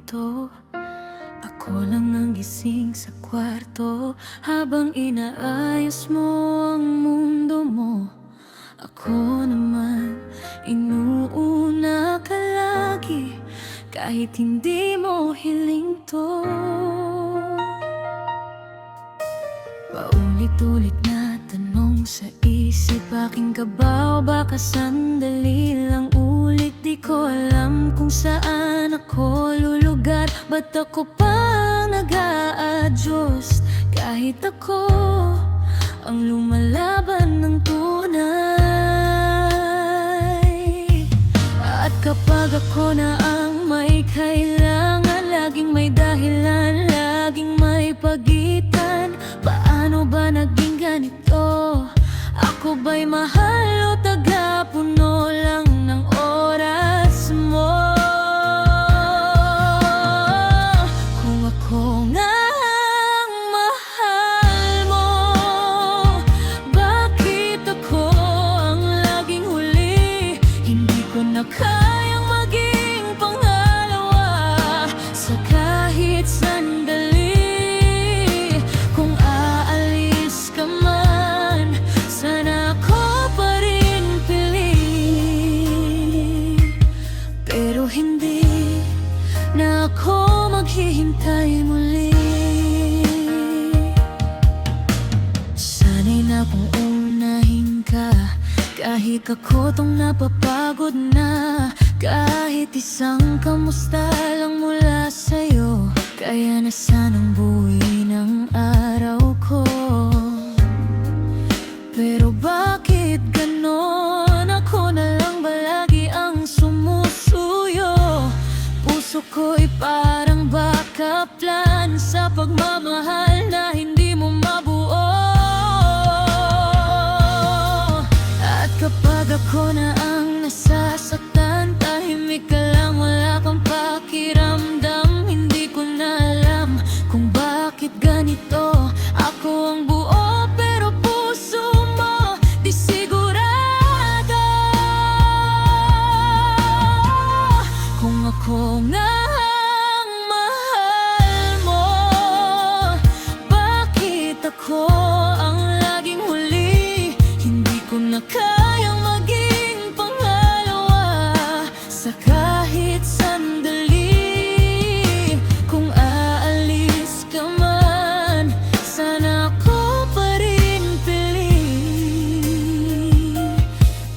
pinto. Ako lang ang gising sa kwarto habang inaayos mo ang mundo mo. Ako naman, inuuna ka lagi kahit hindi mo hiling to. Paulit-ulit na tanong sa isip, aking kaba o baka sandali lang ulit. Di ko alam kung saan ako lulugar, ba't ako pa nag-a-adjust kahit ako ang lumalaban ng tunay. At kapag ako na ang may kailangan, laging may dahilan, laging may pagitan. Paano ba naging ganito? Ako ba'y mahal o tagapuno lang ng oras mo? Kung ako nga ang mahal mo, bakit ako ang laging huli? Hindi ko na kayang maging pangalawa sa kahit sandali. Kung aalis ka man, sana ako pa rin pili. Pero hindi na ako maghihintay muli. Sana'y na kung unahin ka, kahit ako tong napapagod na. Kahit isang kamusta lang mula sa'yo, kaya na sanang buuin ang araw ko. Pero bakit ganon? Ako na lang ba lagi ang sumusuyo? Puso ko'y parang backup plan sa pagmamahal na hindi mo mabuo. At kapag ako na ang nasasaktan, tahimik ka lang, wala kang pakiramdam. Hindi ko na alam kung bakit ganito. Ako ang buo pero puso mo di sigurado. Kung ako nga ang mahal mo, bakit ako ang laging huli? Hindi ko na kayang maging pangalawa sa kahit sandali. Kung aalis ka man, sana ako pa rin pili.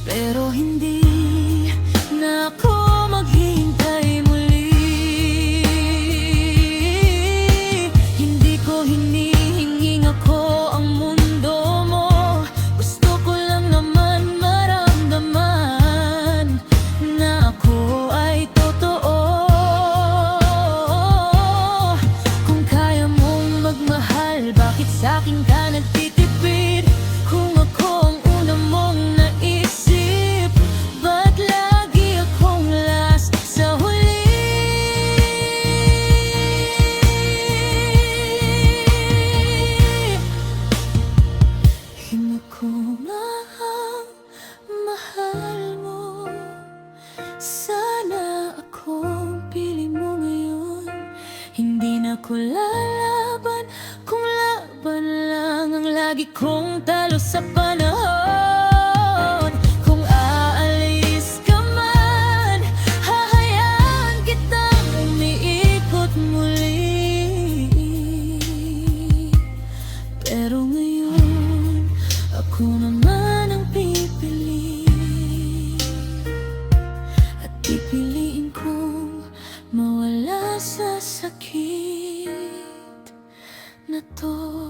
Pero hindi na ako maghihintay muli. Hindi ko hinihinging ako ang mundo mo. Gusto ko lang naman maramdaman na ako ay totoo. Kung kaya mong magmahal, bakit sa'kin ka nagtitipid? Kung ako ang una mong naisip, ba't lagi akong last sa huli? Hindi ko nga ang mahal mo, sana akong pili mo ngayon. Hindi na ko lalaban kung laban lang ang lagi kong talo sa panahon. Kung aalis ka man, hahayaan kitang umiikot muli. Pero ngayon, ako naman ang pipili. At pipiliin kong mawala sa sakit na to.